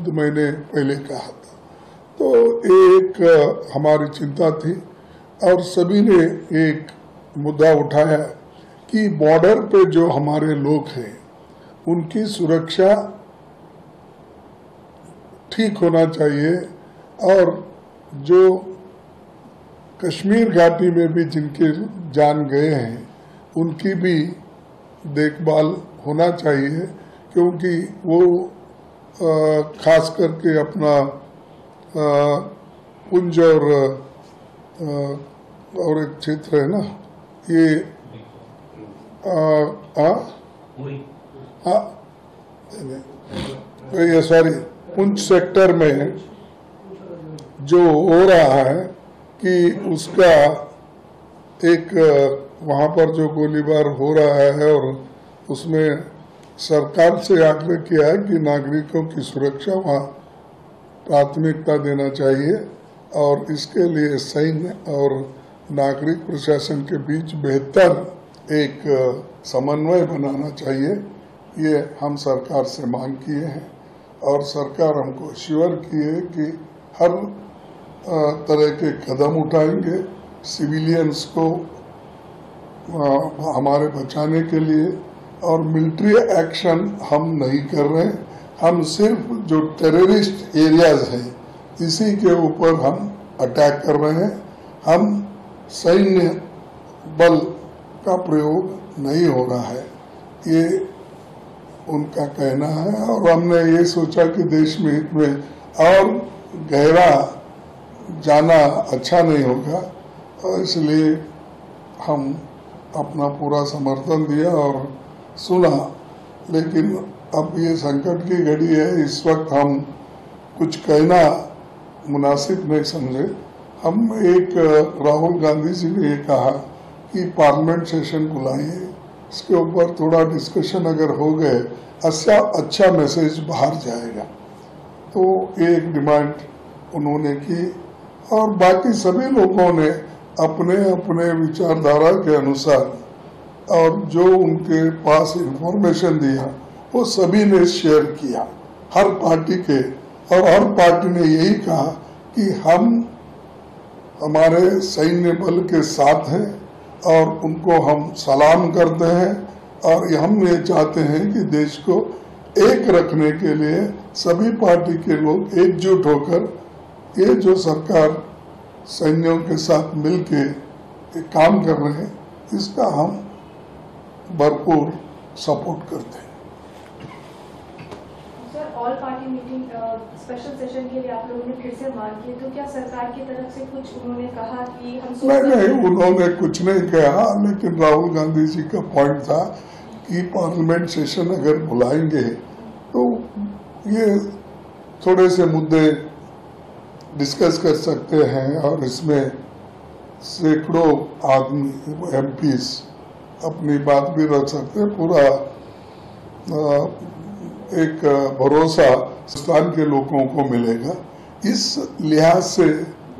2 महीने पहले कहा था। तो एक हमारी चिंता थी और सभी ने एक मुद्दा उठाया कि बॉर्डर पे जो हमारे लोग हैं उनकी सुरक्षा ठीक होना चाहिए और जो कश्मीर घाटी में भी जिनके जान गए हैं उनकी भी देखभाल होना चाहिए, क्योंकि वो खास करके अपना पुंज और एक क्षेत्र है ना ये ये सॉरी पुंछ सेक्टर में जो हो रहा है कि उसका एक वहाँ पर जो गोलीबार हो रहा है और उसमें सरकार से आग्रह किया है कि नागरिकों की सुरक्षा वहाँ प्राथमिकता देना चाहिए और इसके लिए सैन्य और नागरिक प्रशासन के बीच बेहतर एक समन्वय बनाना चाहिए। ये हम सरकार से मांग किए हैं और सरकार हमको श्योर किए कि हर तरह के कदम उठाएंगे सिविलियंस को हमारे बचाने के लिए। और मिलिट्री एक्शन हम नहीं कर रहे हैं, हम सिर्फ जो टेररिस्ट एरियाज हैं इसी के ऊपर हम अटैक कर रहे हैं। हम सैन्य बल का प्रयोग नहीं हो रहा है, ये उनका कहना है। और हमने ये सोचा कि देश में हित में और गहरा जाना अच्छा नहीं होगा और इसलिए हम अपना पूरा समर्थन दिया और सुना। लेकिन अब ये संकट की घड़ी है, इस वक्त हम कुछ कहना मुनासिब नहीं समझे। हम एक राहुल गांधी जी ने ये कहा कि पार्लियामेंट सेशन बुलाइए, इसके ऊपर थोड़ा डिस्कशन अगर हो गए अच्छा मैसेज बाहर जाएगा। तो एक डिमांड उन्होंने की और बाकी सभी लोगों ने अपने अपने विचारधारा के अनुसार और जो उनके पास इंफॉर्मेशन दिया वो सभी ने शेयर किया हर पार्टी के, और हर पार्टी ने यही कहा कि हम हमारे सैन्य बल के साथ हैं और उनको हम सलाम करते हैं और हम ये चाहते हैं कि देश को एक रखने के लिए सभी पार्टी के लोग एकजुट होकर ये जो सरकार सैन्यों के साथ मिलके काम कर रहे हैं इसका हम भरपूर सपोर्ट करते हैं। Sir, all party meeting special session के लिए आप लोगों ने फिर से मांग की, तो क्या सरकार की तरफ से कुछ उन्होंने कहा कि हम नहीं, उन्होंने कुछ नहीं कहा, लेकिन राहुल गांधी जी का पॉइंट था कि पार्लियामेंट सेशन अगर बुलाएंगे तो ये थोड़े से मुद्दे डिस्कस कर सकते हैं और इसमें सैकड़ों आदमी एमपीज अपनी बात भी रख सकते हैं। पूरा एक भरोसा हिंदुस्तान के लोगों को मिलेगा, इस लिहाज से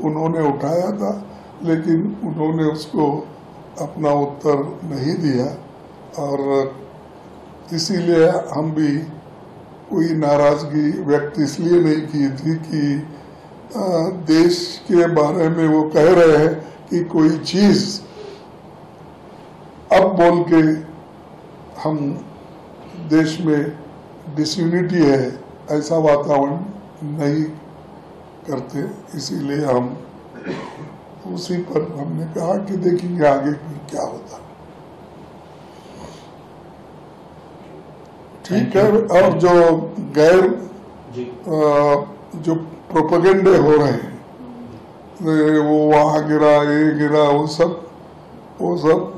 उन्होंने उठाया था, लेकिन उन्होंने उसको अपना उत्तर नहीं दिया और इसीलिए हम भी कोई नाराजगी व्यक्त इसलिए नहीं की थी कि देश के बारे में वो कह रहे हैं कि कोई चीज अब बोल के हम देश में डिसयूनिटी है ऐसा वातावरण नहीं करते, इसीलिए हम उसी पर हमने कहा कि देखेंगे आगे फिर क्या होता। ठीक है। और जो गैर जो प्रोपेगेंडे हो रहे हैं, वो वहाँ गिरा ये गिरा वो सब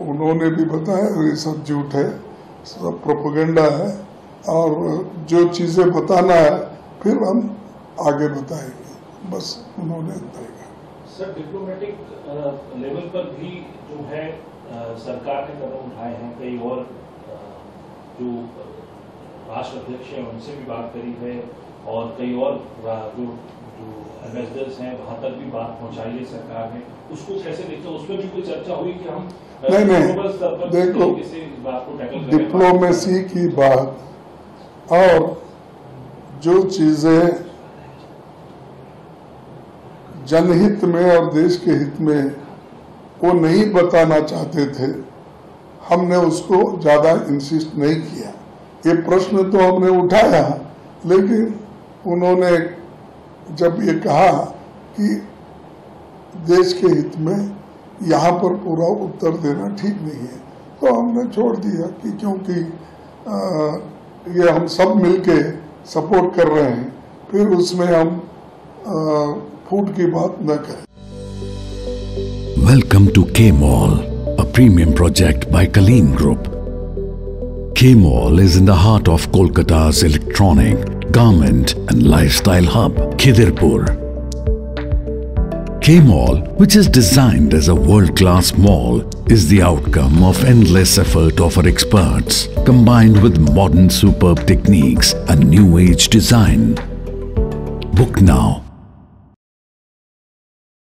उन्होंने भी बताया ये सब झूठ है, सब प्रोपेगेंडा है और जो चीजें बताना है फिर हम आगे बताएंगे, बस उन्होंने बताया। सर, डिप्लोमेटिक लेवल पर भी जो है सरकार ने कदम उठाए हैं, कई और जो राष्ट्र अध्यक्ष हैं उनसे भी बात करी है और कई और जो एम्बेसडर्स हैं वहां तक भी बात पहुंचाई है सरकार ने, उसको कैसे देखते हो? उसमें भी कोई चर्चा हुई कि हम नहीं देखो, डिप्लोमेसी की बात और जो चीजें जनहित में और देश के हित में वो नहीं बताना चाहते थे, हमने उसको ज्यादा इंसिस्ट नहीं किया। ये प्रश्न तो हमने उठाया, लेकिन उन्होंने जब ये कहा कि देश के हित में यहाँ पर पूरा उत्तर देना ठीक नहीं है, तो हमने छोड़ दिया कि क्योंकि ये हम सब मिलके सपोर्ट कर रहे हैं, फिर उसमें हम फूट की बात न करें। Welcome to K-Mall, a premium project by Kaleem Group. K-Mall is in the heart of Kolkata's electronic, garment and lifestyle hub, Khidirpur. K-Mall, which is designed as a world-class mall, is the outcome of endless effort of our experts, combined with modern superb techniques and new-age design. Book now